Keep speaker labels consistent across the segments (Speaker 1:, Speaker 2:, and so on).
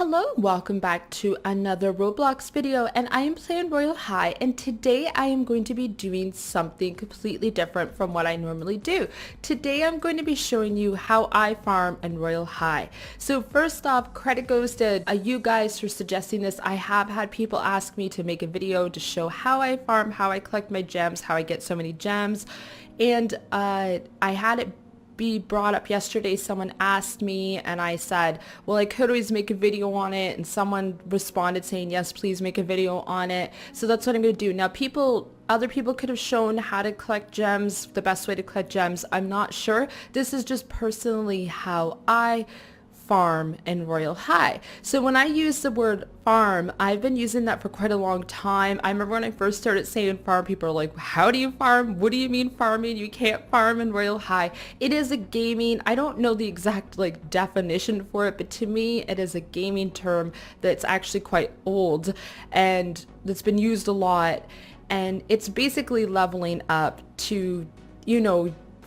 Speaker 1: Hello, welcome back to another Roblox video, and I am playing Royale High, and today I am going to be doing something completely different from what I normally do. Today I'm going to be showing you how I farm in Royale High. So first off, credit goes to you guys for suggesting this. I have had people ask me to make a video to show how I farm, how I collect my gems, how I get so many gems, and I had it be brought up yesterday. Someone asked me and I said, well, I could always make a video on it, and someone responded saying, yes, please make a video on it. So that's what I'm going to do. Now other people could have shown how to collect gems, the best way to collect gems. I'm not sure. This is just personally how I farm in Royale High. So when I use the word farm, I've been using that for quite a long time. I remember when I first started saying farm, people are like, how do you farm? What do you mean farming? You can't farm in Royale High. It is a gaming, I don't know the exact definition for it, but to me it is a gaming term that's actually quite old and that's been used a lot, and it's basically leveling up to,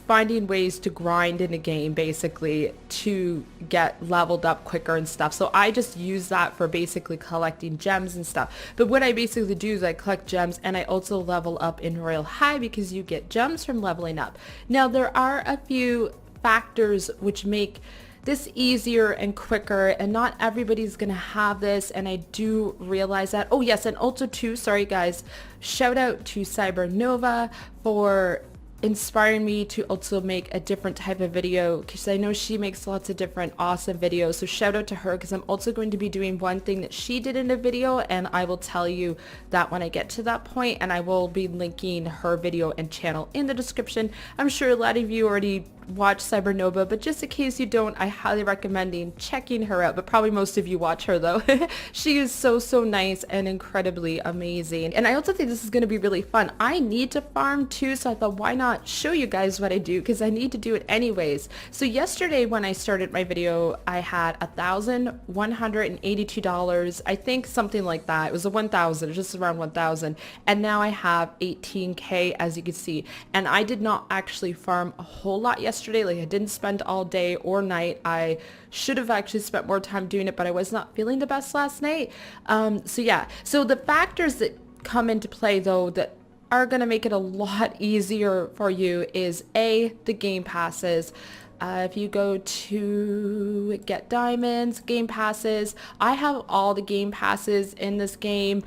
Speaker 1: finding ways to grind in a game basically to get leveled up quicker and stuff. So I just use that for basically collecting gems and stuff. But what I basically do is I collect gems and I also level up in Royale High because you get gems from leveling up. Now there are a few factors which make this easier and quicker, and not everybody's gonna have this, and I do realize that. Oh yes, and also too, sorry guys, shout out to Cybernova for inspiring me to also make a different type of video, because I know she makes lots of different awesome videos. So shout out to her, because I'm also going to be doing one thing that she did in a video, and I will tell you that when I get to that point, and I will be linking her video and channel in the description. I'm sure a lot of you already watch Cybernova, but just in case you don't, I highly recommend checking her out. But probably most of you watch her though. She is so nice and incredibly amazing, and I also think this is going to be really fun. I need to farm too, so I thought, why not show you guys what I do, because I need to do it anyways. So yesterday when I started my video, I had $1,182, I think, something like that. It was a 1,000, just around 1,000, and now I have 18k, as you can see. And I did not actually farm a whole lot yesterday. I didn't spend all day or night. I should have actually spent more time doing it, but I was not feeling the best last night. So yeah, so the factors that come into play though that are going to make it a lot easier for you is the game passes. If you go to get diamonds, game passes, I have all the game passes in this game,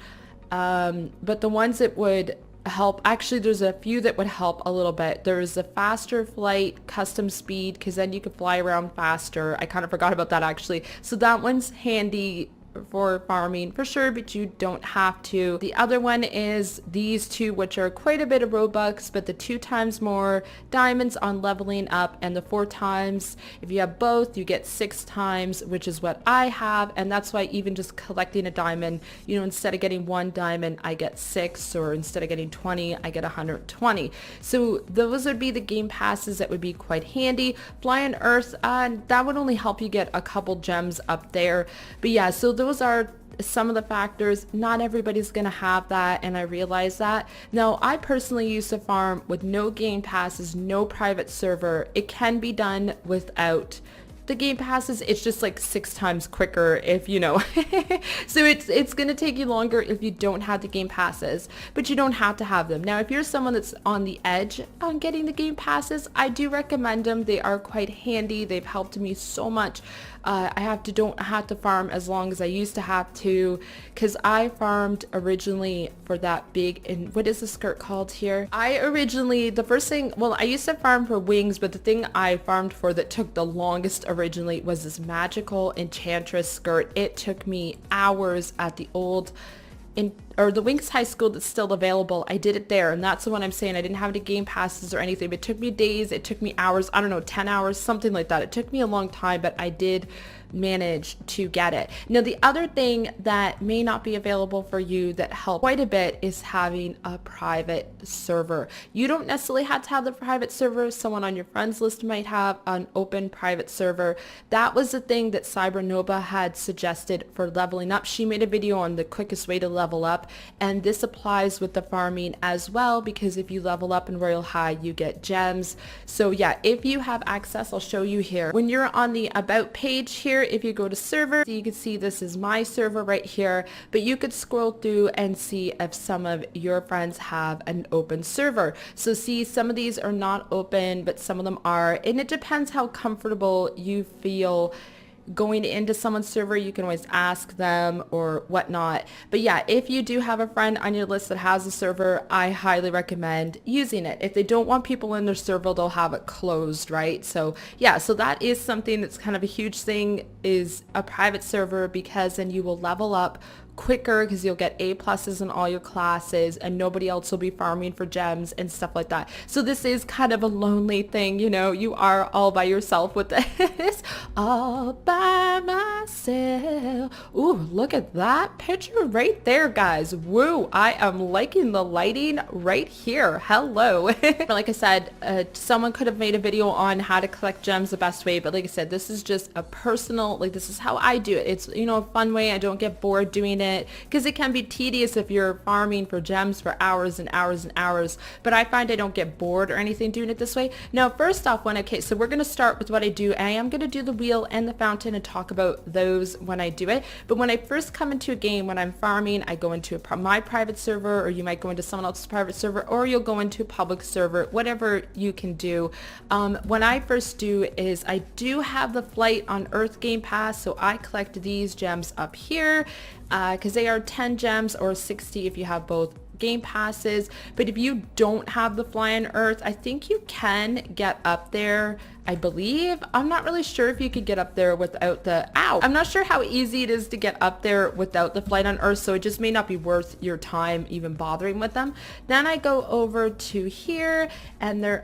Speaker 1: but the ones that would help, actually there's a few that would help a little bit. There's a faster flight, custom speed, because then you can fly around faster. I kind of forgot about that actually. So that one's handy for farming for sure, but you don't have to. The other one is these two, which are quite a bit of Robux, but the 2 times more diamonds on leveling up, and the 4 times, if you have both, you get 6 times, which is what I have. And that's why even just collecting a diamond, instead of getting 1 diamond, I get 6, or instead of getting 20, I get 120. So those would be the game passes that would be quite handy. Fly on Earth, that would only help you get a couple gems up there. But yeah, so those are some of the factors. Not everybody's gonna have that, and I realize that. Now, I personally used to farm with no game passes, no private server. It can be done without the game passes. It's just 6 times quicker if so it's gonna take you longer if you don't have the game passes, but you don't have to have them. Now if you're someone that's on the edge on getting the game passes, I do recommend them. They are quite handy. They've helped me so much. I don't have to farm as long as I used to have to, because I farmed originally for that big, and what is the skirt called here? I used to farm for wings, but the thing I farmed for that took the longest originally was this magical enchantress skirt. It took me hours at the old the Wings High School that's still available. I did it there, and that's the one I'm saying. I didn't have any game passes or anything, but it took me days, it took me hours, I don't know, 10 hours, something like that. It took me a long time, but I did manage to get it. Now the other thing that may not be available for you that helped quite a bit is having a private server. You don't necessarily have to have the private server. Someone on your friends list might have an open private server. That was the thing that Cybernova had suggested for leveling up. She made a video on the quickest way to level up, up. And this applies with the farming as well, because if you level up in Royale High, you get gems. So yeah, if you have access, I'll show you here. When you're on the about page here, if you go to server, you can see this is my server right here, but you could scroll through and see if some of your friends have an open server. So see, some of these are not open, but some of them are, and it depends how comfortable you feel going into someone's server. You can always ask them or whatnot. But yeah, if you do have a friend on your list that has a server, I highly recommend using it. If they don't want people in their server, they'll have it closed, right? So yeah, so that is something that's kind of a huge thing, is a private server, because then you will level up quicker, because you'll get A pluses in all your classes and nobody else will be farming for gems and stuff like that. So this is kind of a lonely thing, you know, you are all by yourself with this. All by myself. Ooh, look at that picture right there, guys. Woo, I am liking the lighting right here. Hello. Like I said, someone could have made a video on how to collect gems the best way, but like I said, this is just a personal, like, this is how I do it. It's, you know, a fun way. I don't get bored doing it, because it can be tedious if you're farming for gems for hours and hours and hours, but I find I don't get bored or anything doing it this way. Now, first off, okay, so we're going to start with what I do. I am going to do the wheel and the fountain and talk about those when I do it. But when I first come into a game, when I'm farming, I go into my private server, or you might go into someone else's private server, or you'll go into a public server, whatever you can do. When I first do is I do have the flight on Earth Game Pass, so I collect these gems up here, because they are 10 gems or 60 if you have both game passes. But if you don't have the fly on Earth, I think you can get up there, I believe. I'm not really sure if you could get up there without the, ow, I'm not sure how easy it is to get up there without the flight on Earth, so it just may not be worth your time even bothering with them. Then I go over to here, and they're,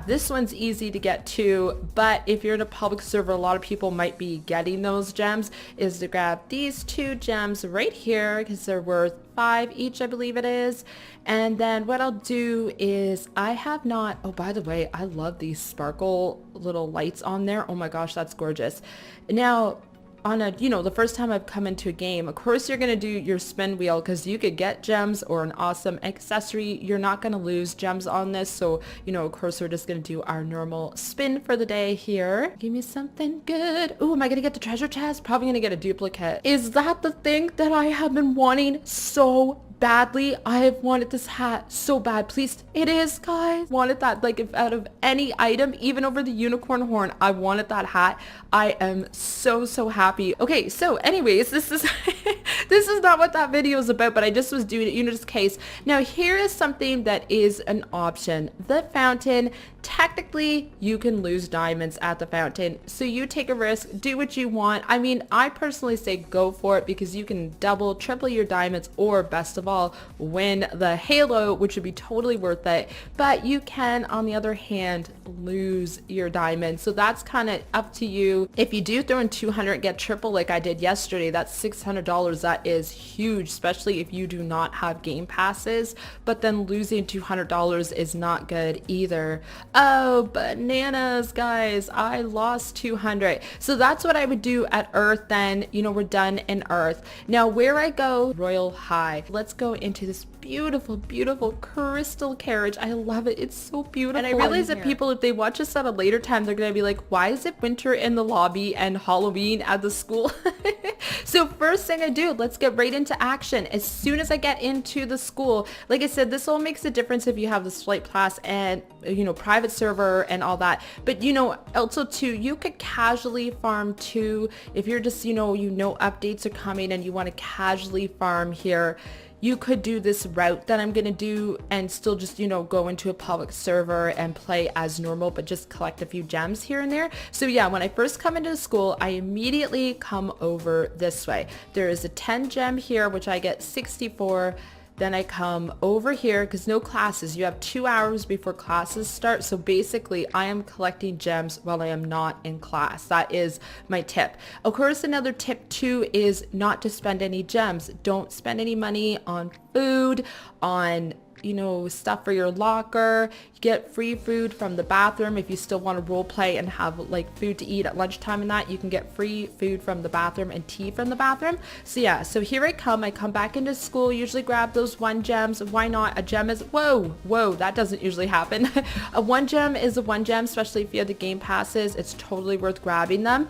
Speaker 1: this one's easy to get to, but if you're in a public server, a lot of people might be getting those gems, is to grab these 2 gems right here, because they're worth 5 each, I believe it is. And then what I'll do is, I have not, oh, by the way, I love these sparkle little lights on there. Oh my gosh, that's gorgeous. Now, on a, you know, the first time I've come into a game, of course you're going to do your spin wheel, because you could get gems or an awesome accessory. You're not going to lose gems on this. So, you know, of course we're just going to do our normal spin for the day here. Give me something good. Ooh, am I going to get the treasure chest? Probably going to get a duplicate. Is that the thing that I have been wanting so badly? I have wanted this hat so bad. Please, it is, guys. Wanted that, like, if out of any item, even over the unicorn horn, I wanted that hat. I am so happy. Okay, so anyways, this is this is not what that video is about, but I just was doing it, you know, just in case. Now, here is something that is an option. The fountain. Technically, you can lose diamonds at the fountain, so you take a risk, do what you want. I mean, I personally say go for it, because you can double, triple your diamonds, or best of all, win the halo, which would be totally worth it. But you can, on the other hand, lose your diamonds, so that's kind of up to you. If you do throw in 200, get triple like I did yesterday, that's $600. That is huge, especially if you do not have game passes. But then losing $200 is not good either. Oh, bananas, guys. I lost 200. So that's what I would do at Earth then. You know, we're done in Earth. Now, where I go, Royale High. Let's go into this beautiful crystal carriage. I love it. It's so beautiful. And I realize that people, if they watch this at a later time, they're going to be like, why is it winter in the lobby and Halloween at the school? So first thing I do, let's get right into action. As soon as I get into the school, like I said, this all makes a difference if you have this flight pass and, you know, private server and all that. But, you know, also too, you could casually farm too. If you're just, you know, updates are coming and you want to casually farm here, you could do this route that I'm going to do and still just, you know, go into a public server and play as normal, but just collect a few gems here and there. So yeah, when I first come into the school, I immediately come over this way. There is a 10 gem here, which I get 64. Then I come over here, because no classes. You have 2 hours before classes start. So basically, I am collecting gems while I am not in class. That is my tip. Of course, another tip too is not to spend any gems. Don't spend any money on food, on stuff for your locker. You get free food from the bathroom if you still want to role play and have like food to eat at lunchtime and that. You can get free food from the bathroom and tea from the bathroom. So yeah, so here I come back into school, usually grab those 1 gems. Why not? A gem is, whoa, that doesn't usually happen. A 1 gem is a 1 gem, especially if you have the game passes. It's totally worth grabbing them.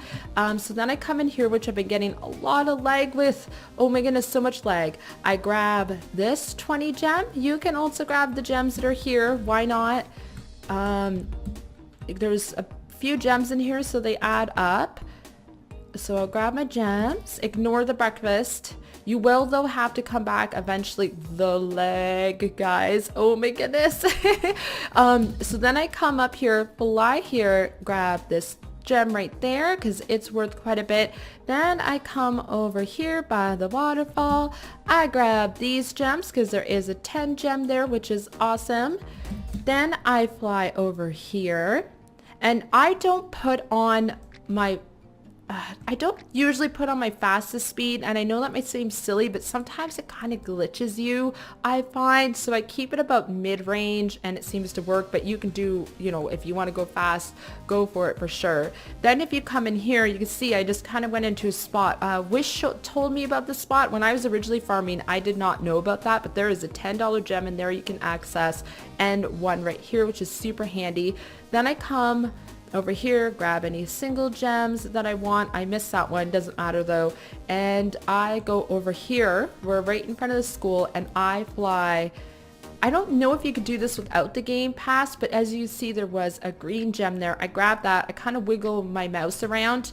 Speaker 1: So then I come in here, which I've been getting a lot of lag with. Oh my goodness, so much lag. I grab this 20 gem. You can also grab the gems that are here. Why not? There's a few gems in here, so they add up. So I'll grab my gems. Ignore the breakfast. You will, though, have to come back eventually. The leg, guys. Oh my goodness. So then I come up here, fly here, grab this gem right there because it's worth quite a bit. Then I come over here by the waterfall. I grab these gems because there is a 10 gem there, which is awesome. Then I fly over here, and I don't put on my I don't usually put on my fastest speed, and I know that might seem silly, but sometimes it kind of glitches you, I find. So I keep it about mid-range, and it seems to work, but you can do, if you want to go fast, go for it for sure. Then if you come in here, you can see I just kind of went into a spot. Wish told me about the spot. When I was originally farming, I did not know about that, but there is a $10 gem in there you can access, and one right here, which is super handy. Then I come over here, grab any single gems that I want. I missed that one, doesn't matter though. And I go over here, we're right in front of the school, and I fly. I don't know if you could do this without the game pass, but as you see, there was a green gem there. I grab that, I kind of wiggle my mouse around.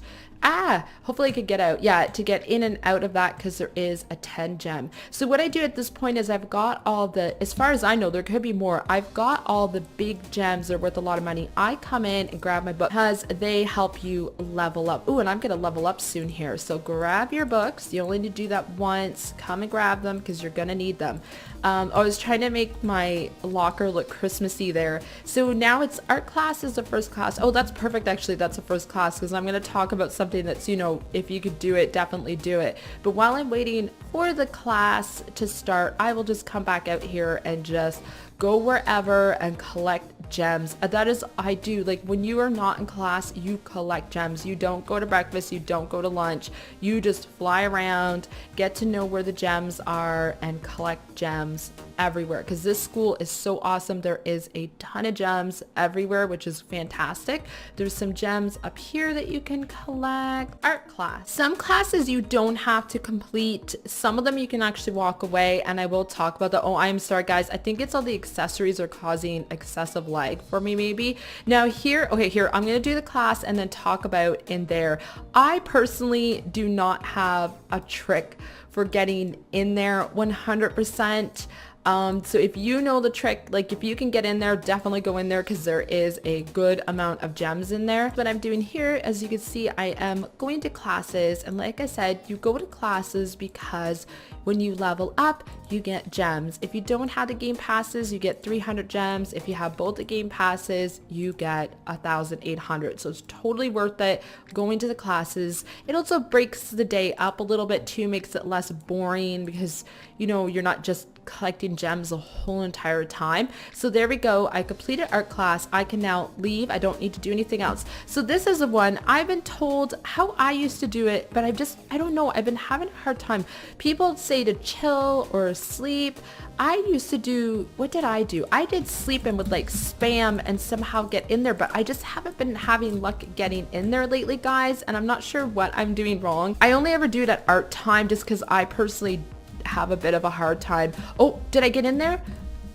Speaker 1: Hopefully I could get out. Yeah, to get in and out of that, because there is a 10 gem. So what I do at this point is I've got all the, as far as I know, there could be more. I've got all the big gems that are worth a lot of money. I come in and grab my book because they help you level up. Ooh, and I'm going to level up soon here. So grab your books. You only need to do that once. Come and grab them because you're going to need them. I was trying to make my locker look Christmassy there. So now it's art class is the first class. Oh, that's perfect. Actually, that's the first class because I'm going to talk about something that's, if you could do it, definitely do it. But while I'm waiting for the class to start, I will just come back out here and just go wherever and collect gems. That is, I do, like when you are not in class, you collect gems. You don't go to breakfast, you don't go to lunch, you just fly around, get to know where the gems are, and collect gems everywhere because this school is so awesome. There is a ton of gems everywhere, which is fantastic. There's some gems up here that you can collect. Art class. Some classes you don't have to complete. Some of them you can actually walk away, and I will talk about that. Oh, I'm sorry guys. I think it's all the accessories are causing excessive lag for me maybe. Now here, okay, here, I'm going to do the class and then talk about in there. I personally do not have a trick for getting in there 100%. So if you know the trick, like if you can get in there, definitely go in there because there is a good amount of gems in there. What I'm doing here, as you can see, I am going to classes, and like I said, you go to classes because when you level up, you get gems. If you don't have the game passes, you get 300 gems. If you have both the game passes, you get 1,800. So it's totally worth it going to the classes. It also breaks the day up a little bit too, makes it less boring because, you're not just collecting gems the whole entire time. So there we go. I completed art class. I can now leave. I don't need to do anything else. So this is the one I've been told how I used to do it, but I don't know. I've been having a hard time. People say to chill or sleep. I used to do, what did I do? I did sleep and would like spam and somehow get in there, but I just haven't been having luck getting in there lately, guys, and I'm not sure what I'm doing wrong. I only ever do it at art time just because I personally have a bit of a hard time. Oh, did I get in there?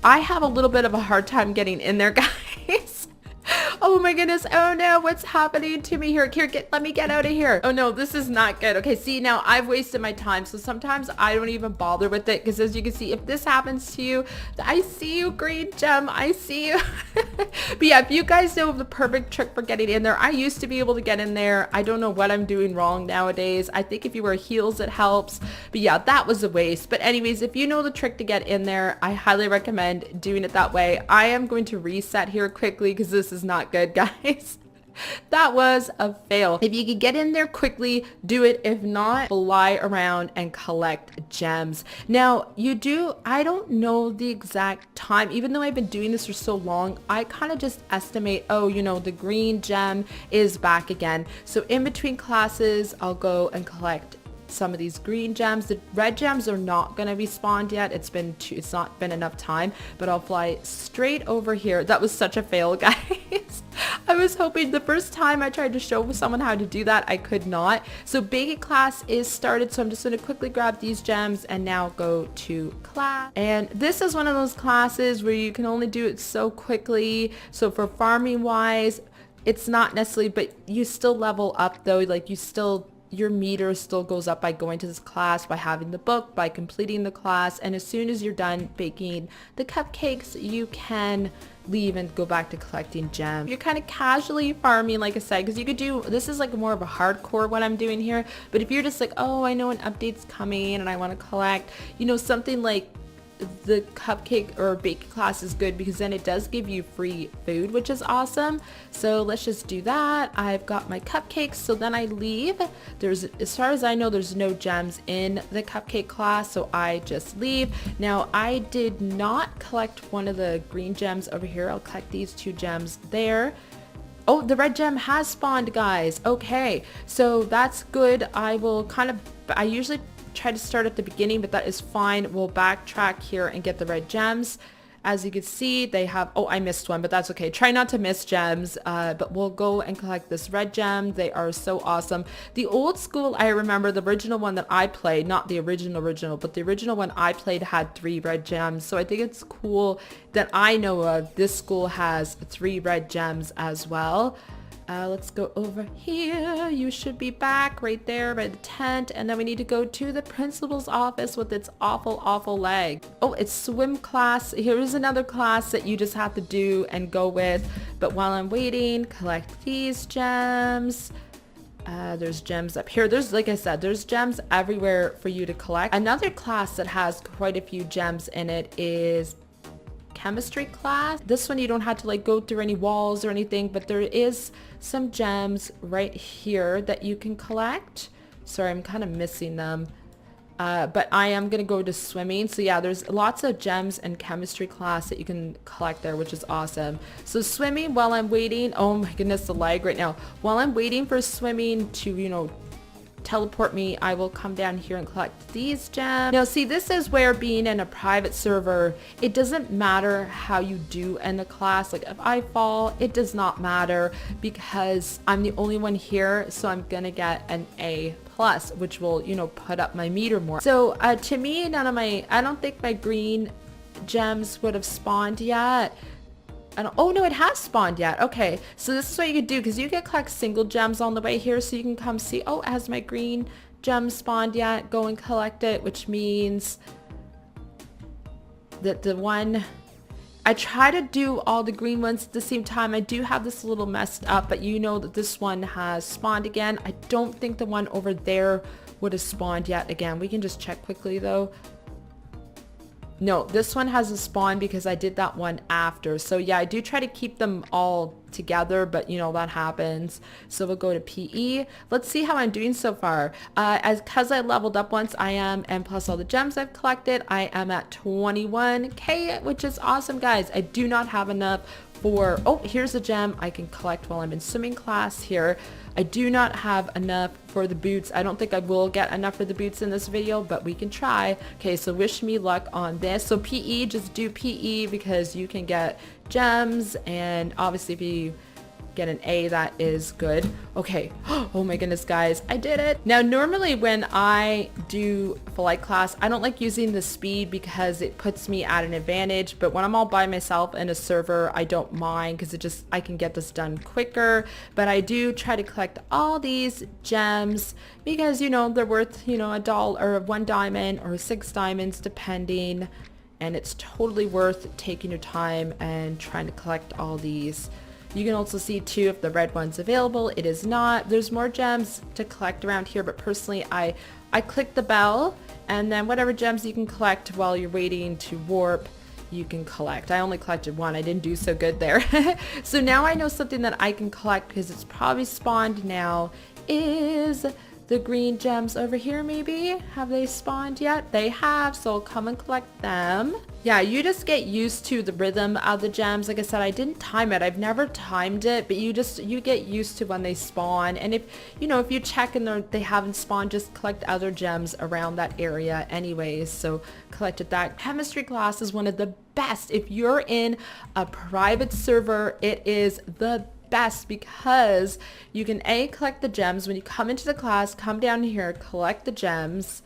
Speaker 1: I have a little bit of a hard time getting in there, guys. Oh my goodness. Oh no, what's happening to me here? Here, let me get out of here. Oh no, this is not good. Okay, see, now I've wasted my time. So sometimes I don't even bother with it because as you can see, if this happens to you, I see you, green gem. I see you. But yeah, if you guys know the perfect trick for getting in there, I used to be able to get in there. I don't know what I'm doing wrong nowadays. I think if you wear heels, it helps. But yeah, that was a waste. But anyways, if you know the trick to get in there, I highly recommend doing it that way. I am going to reset here quickly because this is not good, guys. That was a fail. If you could get in there quickly, do it. If not, fly around and collect gems. Now, I don't know the exact time. Even though I've been doing this for so long, I kind of just estimate, oh, the green gem is back again. So in between classes, I'll go and collect some of these green gems. The red gems are not going to be spawned yet. It's not been enough time, but I'll fly straight over here. That was such a fail, guys. I was hoping the first time I tried to show someone how to do that, I could not. So basic class is started, so I'm just going to quickly grab these gems and now go to class. And this is one of those classes where you can only do it so quickly. So for farming wise, it's not necessarily, but you still level up though. Like your meter still goes up by going to this class, by having the book, by completing the class, and as soon as you're done baking the cupcakes, you can leave and go back to collecting gems. You're kind of casually farming, like I said, because you could do, this is like more of a hardcore what I'm doing here, but if you're just like, oh, I know an update's coming and I want to collect, something like the cupcake or bake class is good because then it does give you free food, which is awesome. So let's just do that. I've got my cupcakes, so then I leave. As far as I know, there's no gems in the cupcake class, so I just leave. Now I did not collect one of the green gems over here. I'll collect these 2 gems there. Oh, the red gem has spawned, guys. Okay, so that's good. I usually try to start at the beginning, but that is fine. We'll backtrack here and get the red gems. As you can see, they have, oh, I missed one, but that's okay. Try not to miss gems, but we'll go and collect this red gem. They are so awesome. The old school, I remember the original one that I played, not the original, but the original one I played had 3 red gems. So I think it's cool that I know of this school has 3 red gems as well. Let's go over here. You should be back right there by the tent. And then we need to go to the principal's office with its awful leg. Oh, it's swim class. Here is another class that you just have to do and go with. But while I'm waiting, collect these gems. There's gems up here. Like I said, there's gems everywhere for you to collect. Another class that has quite a few gems in it is chemistry class. This one you don't have to go through any walls or anything, but there is some gems right here that you can collect. Sorry, I'm kind of missing them. But I am going to go to swimming. So yeah, there's lots of gems in chemistry class that you can collect there, which is awesome. So swimming while I'm waiting. Oh my goodness, the lag right now. While I'm waiting for swimming to, teleport me, I will come down here and collect these gems. Now see, this is where being in a private server, it doesn't matter how you do in the class. Like if I fall, it does not matter because I'm the only one here, so I'm gonna get an A+, which will, put up my meter more. So to me, I don't think my green gems would have spawned yet. Oh no, it has spawned yet. Okay, so this is what you could do because you can collect single gems on the way here, so you can come see, oh, has my green gem spawned yet? Go and collect it, which means that the one, I try to do all the green ones at the same time. I do have this a little messed up, but that this one has spawned again. I don't think the one over there would have spawned yet again. We can just check quickly though. No, this one hasn't spawned because I did that one after. So yeah, I do try to keep them all together, but that happens. So we'll go to PE. Let's see how I'm doing so far. Because I leveled up once, I am, and plus all the gems I've collected, I am at 21k, which is awesome, guys. I do not have enough for, oh, here's a gem I can collect while I'm in swimming class here. I do not have enough for the boots. I don't think I will get enough for the boots in this video, but we can try. Okay, so wish me luck on this. So PE, just do PE because you can get gems, and obviously if you get an A, that is good. Okay. Oh my goodness, guys, I did it. Now, normally when I do flight class, I don't like using the speed because it puts me at an advantage. But when I'm all by myself in a server, I don't mind because I can get this done quicker. But I do try to collect all these gems because, they're worth, $1 or 1 diamond or 6 diamonds depending. And it's totally worth taking your time and trying to collect all these. You can also see too if the red one's available. It is not. There's more gems to collect around here, but personally I click the bell, and then whatever gems you can collect while you're waiting to warp, you can collect. I only collected one. I didn't do so good there. So now I know something that I can collect because it's probably spawned now is the green gems over here maybe. Have they spawned yet? They have, so I'll come and collect them. Yeah, you just get used to the rhythm of the gems. Like I said, I didn't time it. I've never timed it, but you get used to when they spawn. And if you check and they haven't spawned, just collect other gems around that area anyways. So collected that. Chemistry class is one of the best. If you're in a private server, it is the best because you can collect the gems. When you come into the class, come down here, collect the gems,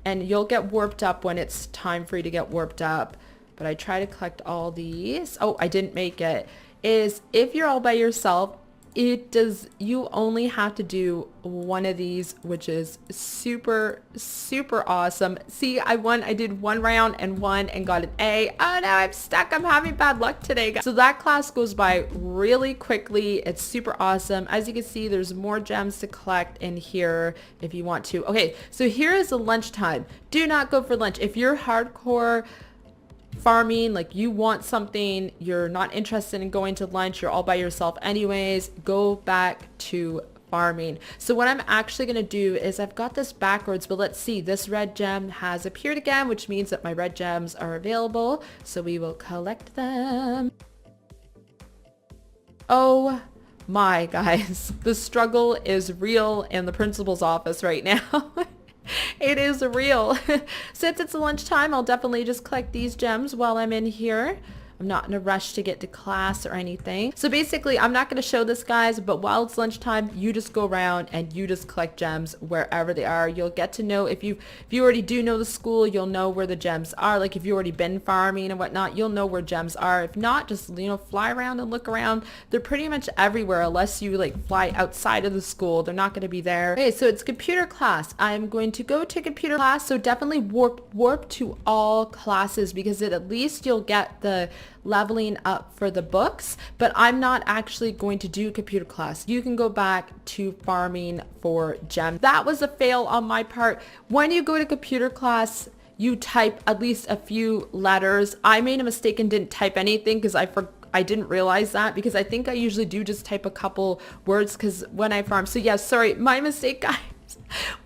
Speaker 1: and you'll get warped up when it's time for you to get warped up. But I try to collect all these. Oh, I didn't make it. Is if you're all by yourself, you only have to do one of these, which is super, super awesome. See, I did one round and got an A. Oh no, I'm stuck. I'm having bad luck today, guys. So that class goes by really quickly. It's super awesome. As you can see, there's more gems to collect in here if you want to. Okay, so here is the lunchtime. Do not go for lunch. If you're hardcore farming, like you want something, you're not interested in going to lunch, you're all by yourself anyways, go back to farming. So what I'm actually going to do is I've got this backwards, but let's see, this red gem has appeared again, which means that my red gems are available. So we will collect them. Oh my guys, the struggle is real in the principal's office right now. It is real. Since it's lunchtime, I'll definitely just collect these gems while I'm in here. I'm not in a rush to get to class or anything. So basically, I'm not going to show this, guys, but while it's lunchtime, you just go around and you just collect gems wherever they are. You'll get to know, if you already do know the school, you'll know where the gems are. Like if you've already been farming and whatnot, you'll know where gems are. If not, just, fly around and look around. They're pretty much everywhere unless you fly outside of the school. They're not going to be there. Okay, so it's computer class. I'm going to go to computer class. So definitely warp to all classes because at least you'll get the leveling up for the books, but I'm not actually going to do computer class. You can go back to farming for gems. That was a fail on my part. When you go to computer class, you type at least a few letters. I made a mistake and didn't type anything because I didn't realize that because I think I usually do just type a couple words because when I farm. So yeah, sorry, my mistake, guys.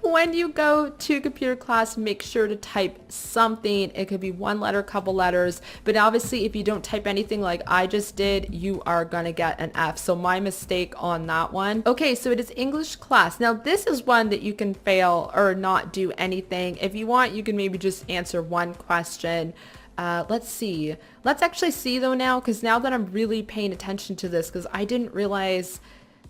Speaker 1: When you go to computer class, make sure to type something. It could be one letter, couple letters, but obviously if you don't type anything like I just did, you are gonna get an F. So my mistake on that one. Okay, so it is English class. Now this is one that you can fail or not do anything. If you want, you can maybe just answer one question. Let's see. Let's actually see though now, because now that I'm really paying attention to this, because I didn't realize.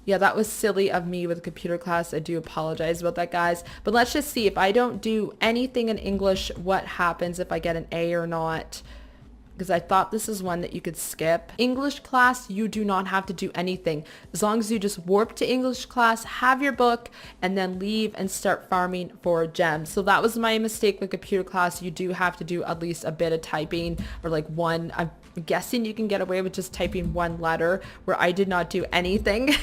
Speaker 1: Yeah, that was silly of me with computer class. I do apologize about that, guys. But let's just see if I don't do anything in English, what happens if I get an A or not. Because I thought this is one that you could skip. English class, you do not have to do anything. As long as you just warp to English class, have your book, and then leave and start farming for gems. So that was my mistake with computer class. You do have to do at least a bit of typing or one. I'm guessing you can get away with just typing one letter where I did not do anything.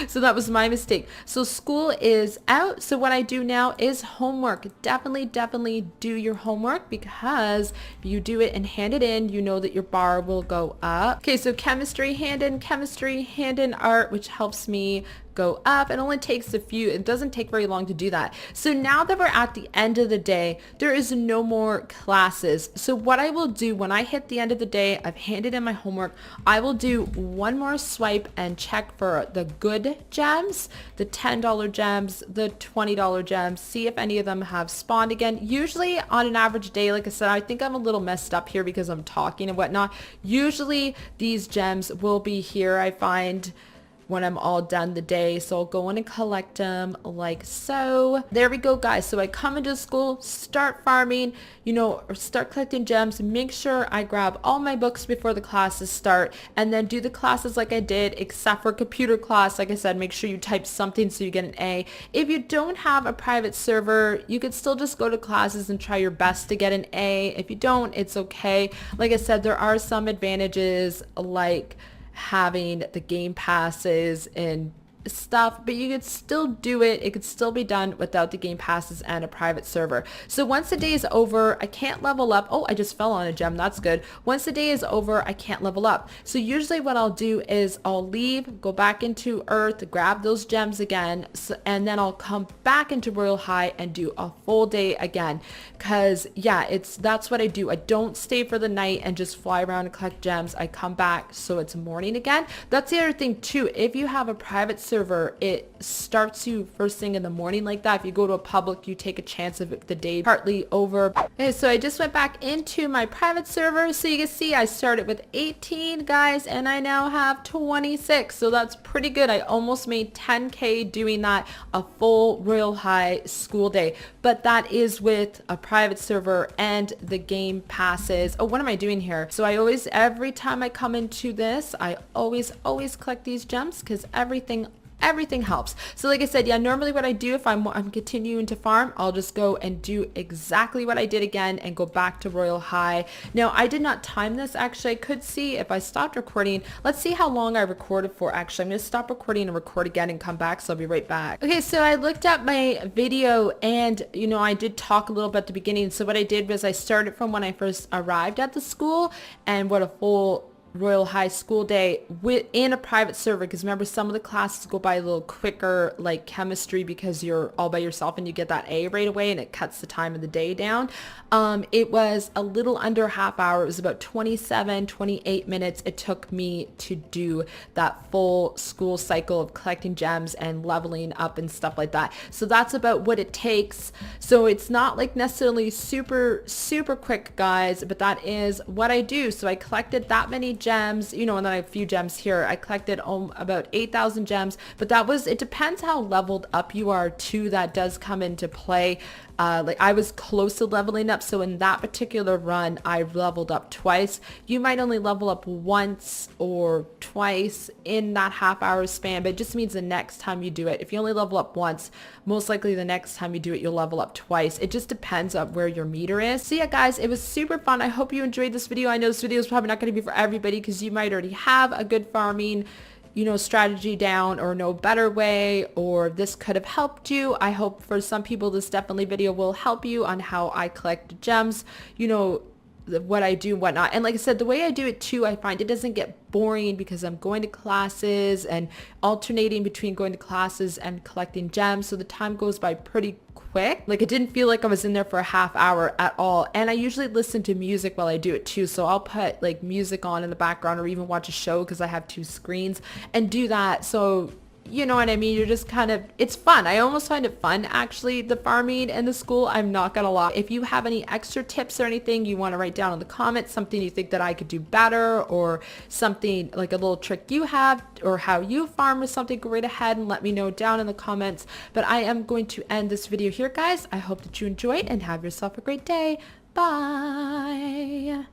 Speaker 1: So that was my mistake. So school is out. So what I do now is homework. Definitely do your homework because if you do it and hand it in, you know that your bar will go up. Okay, so chemistry, hand in art, which helps me go up. It only takes a few. It doesn't take very long to do that. So now that we're at the end of the day, there is no more classes. So what I will do when I hit the end of the day, I've handed in my homework, I will do one more swipe and check for the good gems, the $10 gems, the $20 gems, see if any of them have spawned again. Usually on an average day, like I said, I think I'm a little messed up here because I'm talking and whatnot. Usually these gems will be here, I find, when I'm all done the day. So I'll go in and collect them like so. There we go, guys. So I come into school, start farming, or start collecting gems. Make sure I grab all my books before the classes start and then do the classes like I did, except for computer class. Like I said, make sure you type something so you get an A. If you don't have a private server, you could still just go to classes and try your best to get an A. If you don't, it's okay. Like I said, there are some advantages like having the game passes and stuff, but you could still do it. It could still be done without the game passes and a private server. So once the day is over, I can't level up. Oh, I just fell on a gem. That's good. Once the day is over, I can't level up. So usually what I'll do is I'll leave, go back into Earth, grab those gems again, and then I'll come back into Royale High and do a full day again. Cause yeah, that's what I do. I don't stay for the night and just fly around and collect gems. I come back so it's morning again. That's the other thing too. If you have a private server, it starts you first thing in the morning like that. If you go to a public, you take a chance of the day partly over. Okay, so I just went back into my private server. So you can see I started with 18 guys and I now have 26. So that's pretty good. I almost made 10K doing that, a full Royale High school day. But that is with a private server and the game passes. Oh, what am I doing here? So every time I come into this, I always collect these gems because everything helps. So like I said, yeah, normally what I do if I'm continuing to farm, I'll just go and do exactly what I did again and go back to Royale High. Now, I did not time this. Actually, I could see if I stopped recording. Let's see how long I recorded for. Actually, I'm going to stop recording and record again and come back. So I'll be right back. Okay, so I looked at my video and, I did talk a little bit at the beginning. So what I did was I started from when I first arrived at the school and what a full Royale High school day in a private server, because remember some of the classes go by a little quicker, like chemistry, because you're all by yourself and you get that A right away and it cuts the time of the day down. It was a little under a half hour. It was about 28 minutes it took me to do that full school cycle of collecting gems and leveling up and stuff like that. So that's about what it takes. So it's not like necessarily super quick, guys, but that is what I do. So I collected that many gems, and then I have a few gems here. I collected about 8,000 gems, but it depends how leveled up you are too. That does come into play. Like I was close to leveling up, so in that particular run I leveled up twice. You might only level up once or twice in that half-hour span, but it just means the next time you do it, if you only level up once, most likely the next time you do it you'll level up twice. It just depends on where your meter is. So yeah, guys, it was super fun. I hope you enjoyed this video. I know this video is probably not going to be for everybody because you might already have a good farming strategy down or know better way, or this could have helped you. I hope for some people this definitely video will help you on how I collect gems, what I do and whatnot. And like I said, the way I do it too, I find it doesn't get boring because I'm going to classes and alternating between going to classes and collecting gems. So the time goes by pretty quick. Like it didn't feel like I was in there for a half hour at all. And I usually listen to music while I do it too. So I'll put like music on in the background or even watch a show because I have two screens and do that. So you know what I mean? You're just it's fun. I almost find it fun, actually, the farming and the school. I'm not gonna lie. If you have any extra tips or anything you want to write down in the comments, something you think that I could do better, or something like a little trick you have, or how you farm or something, go right ahead and let me know down in the comments. But I am going to end this video here, guys. I hope that you enjoyed and have yourself a great day. Bye.